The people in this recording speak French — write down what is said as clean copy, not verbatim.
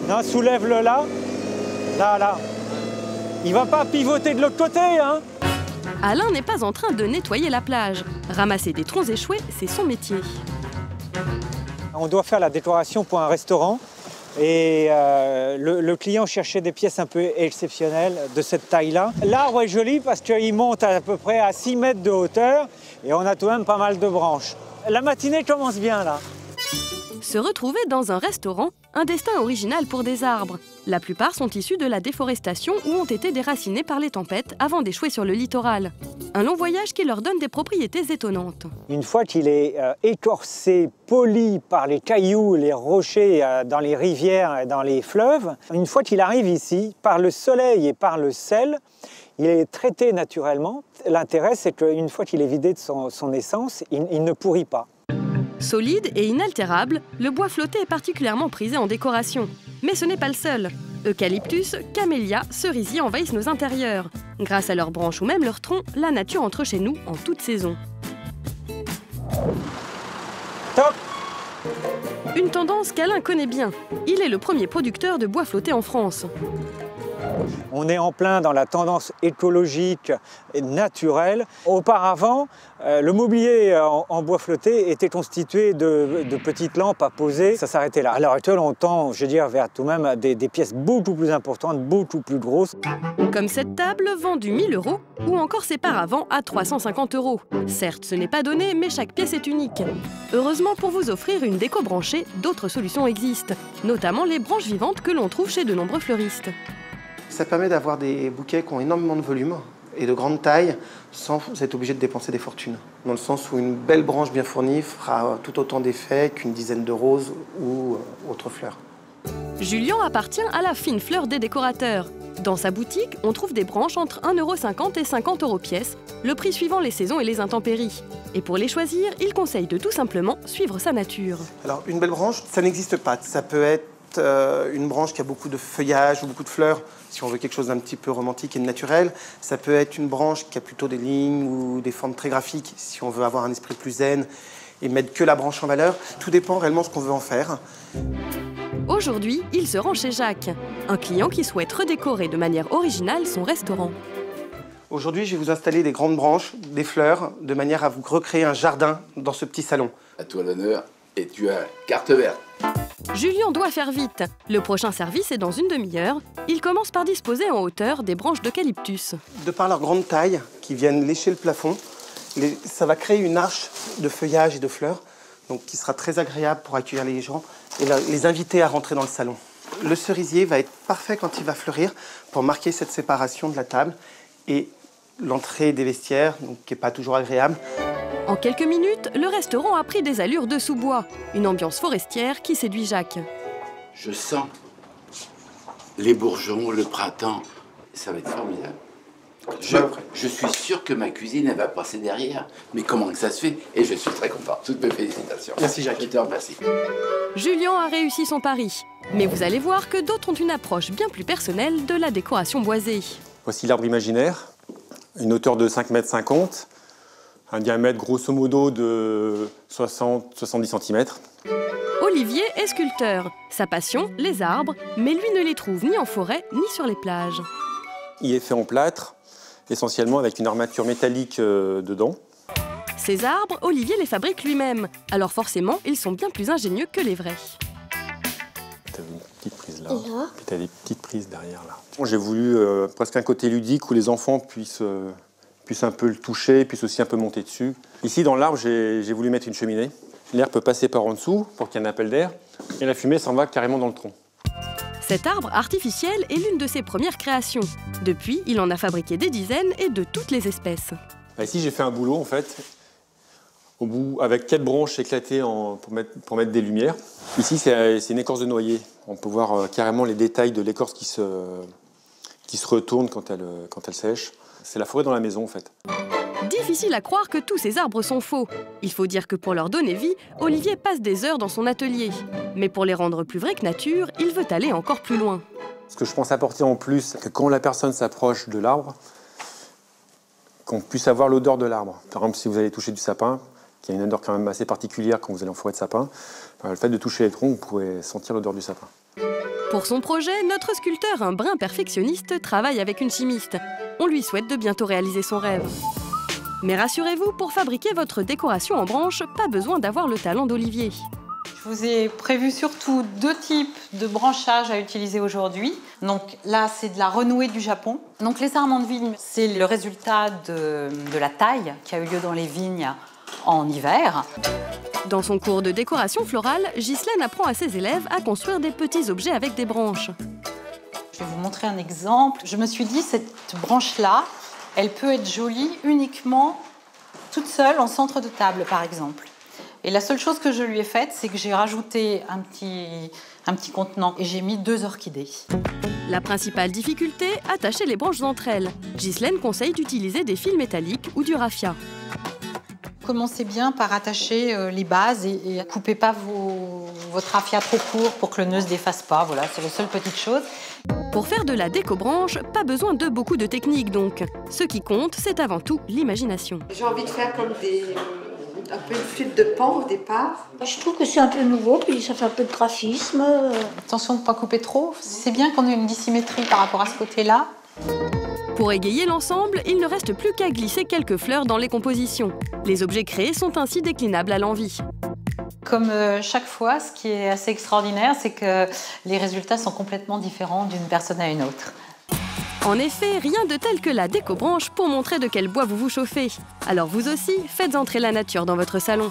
Non, soulève-le là. Là. Il va pas pivoter de l'autre côté, hein. Alain n'est pas en train de nettoyer la plage. Ramasser des troncs échoués, c'est son métier. On doit faire la décoration pour un restaurant. Et le client cherchait des pièces un peu exceptionnelles de cette taille-là. L'arbre est joli parce qu'il monte à peu près à 6 mètres de hauteur et on a tout de même pas mal de branches. La matinée commence bien là. Se retrouver dans un restaurant, un destin original pour des arbres. La plupart sont issus de la déforestation ou ont été déracinés par les tempêtes avant d'échouer sur le littoral. Un long voyage qui leur donne des propriétés étonnantes. Une fois qu'il est écorcé, poli par les cailloux, les rochers dans les rivières et dans les fleuves, une fois qu'il arrive ici, par le soleil et par le sel, il est traité naturellement. L'intérêt, c'est qu'une fois qu'il est vidé de son essence, il ne pourrit pas. Solide et inaltérable, le bois flotté est particulièrement prisé en décoration. Mais ce n'est pas le seul. Eucalyptus, camélias, cerisiers envahissent nos intérieurs. Grâce à leurs branches ou même leurs troncs, la nature entre chez nous en toute saison. Top! Une tendance qu'Alain connaît bien. Il est le premier producteur de bois flotté en France. On est en plein dans la tendance écologique et naturelle. Auparavant, le mobilier en bois flotté était constitué de petites lampes à poser. Ça s'arrêtait là. À l'heure actuelle, on tend, je veux dire, vers tout de même des pièces beaucoup plus importantes, beaucoup plus grosses. Comme cette table vendue 1 000 € ou encore ses paravents à 350 €. Certes, ce n'est pas donné, mais chaque pièce est unique. Heureusement, pour vous offrir une déco branchée, d'autres solutions existent, notamment les branches vivantes que l'on trouve chez de nombreux fleuristes. Ça permet d'avoir des bouquets qui ont énormément de volume et de grande taille sans être obligé de dépenser des fortunes. Dans le sens où une belle branche bien fournie fera tout autant d'effet qu'une dizaine de roses ou autres fleurs. Julien appartient à la fine fleur des décorateurs. Dans sa boutique, on trouve des branches entre 1,50 € et 50 € pièce, le prix suivant les saisons et les intempéries. Et pour les choisir, il conseille de tout simplement suivre sa nature. Alors, une belle branche, ça n'existe pas. Ça peut être une branche qui a beaucoup de feuillage ou beaucoup de fleurs, si on veut quelque chose d'un petit peu romantique et naturel. Ça peut être une branche qui a plutôt des lignes ou des formes très graphiques, si on veut avoir un esprit plus zen et mettre que la branche en valeur. Tout dépend réellement de ce qu'on veut en faire. Aujourd'hui, il se rend chez Jacques, un client qui souhaite redécorer de manière originale son restaurant. Aujourd'hui, je vais vous installer des grandes branches, des fleurs, de manière à vous recréer un jardin dans ce petit salon. À toi l'honneur, et tu as carte verte. Julien doit faire vite. Le prochain service est dans une demi-heure. Il commence par disposer en hauteur des branches d'eucalyptus. De par leur grande taille, qui viennent lécher le plafond, ça va créer une arche de feuillage et de fleurs, donc qui sera très agréable pour accueillir les gens et les inviter à rentrer dans le salon. Le cerisier va être parfait quand il va fleurir pour marquer cette séparation de la table et l'entrée des vestiaires, donc qui n'est pas toujours agréable. En quelques minutes, le restaurant a pris des allures de sous-bois, une ambiance forestière qui séduit Jacques. Je sens les bourgeons, le printemps, ça va être formidable. Je suis sûr que ma cuisine, elle va passer derrière. Mais comment que ça se fait? Et je suis très content. Toutes mes félicitations. Merci Jacques. Je te remercie. Julien a réussi son pari. Mais vous allez voir que d'autres ont une approche bien plus personnelle de la décoration boisée. Voici l'arbre imaginaire, une hauteur de 5,50 m, un diamètre grosso modo de 60-70 cm. Olivier est sculpteur. Sa passion, les arbres, mais lui ne les trouve ni en forêt ni sur les plages. Il est fait en plâtre, essentiellement avec une armature métallique dedans. Ces arbres, Olivier les fabrique lui-même. Alors forcément, ils sont bien plus ingénieux que les vrais. Tu as une petite prise là, puis tu as des petites prises derrière là. J'ai voulu presque un côté ludique où les enfants puissent un peu le toucher, puissent aussi un peu monter dessus. Ici, dans l'arbre, j'ai voulu mettre une cheminée. L'air peut passer par en dessous pour qu'il y ait un appel d'air, et la fumée s'en va carrément dans le tronc. Cet arbre artificiel est l'une de ses premières créations. Depuis, il en a fabriqué des dizaines et de toutes les espèces. Ici, j'ai fait un boulot, en fait, au bout, avec 4 branches éclatées pour mettre des lumières. Ici, c'est une écorce de noyer. On peut voir carrément les détails de l'écorce qui se retourne quand elle sèche. C'est la forêt dans la maison, en fait. Difficile à croire que tous ces arbres sont faux. Il faut dire que pour leur donner vie, Olivier passe des heures dans son atelier. Mais pour les rendre plus vrais que nature, il veut aller encore plus loin. Ce que je pense apporter en plus, c'est que quand la personne s'approche de l'arbre, qu'on puisse avoir l'odeur de l'arbre. Par exemple, si vous allez toucher du sapin, qui a une odeur quand même assez particulière quand vous allez en forêt de sapin, le fait de toucher les troncs, vous pourrez sentir l'odeur du sapin. Pour son projet, notre sculpteur, un brin perfectionniste, travaille avec une chimiste. On lui souhaite de bientôt réaliser son rêve. Mais rassurez-vous, pour fabriquer votre décoration en branche, pas besoin d'avoir le talent d'Olivier. Je vous ai prévu surtout 2 types de branchage à utiliser aujourd'hui. Donc là, c'est de la renouée du Japon. Donc les sarments de vigne, c'est le résultat de la taille qui a eu lieu dans les vignes en hiver. Dans son cours de décoration florale, Ghislaine apprend à ses élèves à construire des petits objets avec des branches. Je vais vous montrer un exemple. Je me suis dit, cette branche-là, elle peut être jolie uniquement toute seule en centre de table, par exemple. Et la seule chose que je lui ai faite, c'est que j'ai rajouté un petit contenant et j'ai mis 2 orchidées. La principale difficulté, attacher les branches entre elles. Ghislaine conseille d'utiliser des fils métalliques ou du raffia. Commencez bien par attacher les bases et coupez pas votre raffia trop court pour que le nœud se défasse pas. Voilà, c'est la seule petite chose. Pour faire de la déco-branche, pas besoin de beaucoup de technique donc. Ce qui compte, c'est avant tout l'imagination. J'ai envie de faire comme un peu une flûte de pan au départ. Je trouve que c'est un peu nouveau, puis ça fait un peu de graphisme. Attention de ne pas couper trop. C'est bien qu'on ait une dissymétrie par rapport à ce côté-là. Pour égayer l'ensemble, il ne reste plus qu'à glisser quelques fleurs dans les compositions. Les objets créés sont ainsi déclinables à l'envie. Comme chaque fois, ce qui est assez extraordinaire, c'est que les résultats sont complètement différents d'une personne à une autre. En effet, rien de tel que la déco-branche pour montrer de quel bois vous vous chauffez. Alors vous aussi, faites entrer la nature dans votre salon.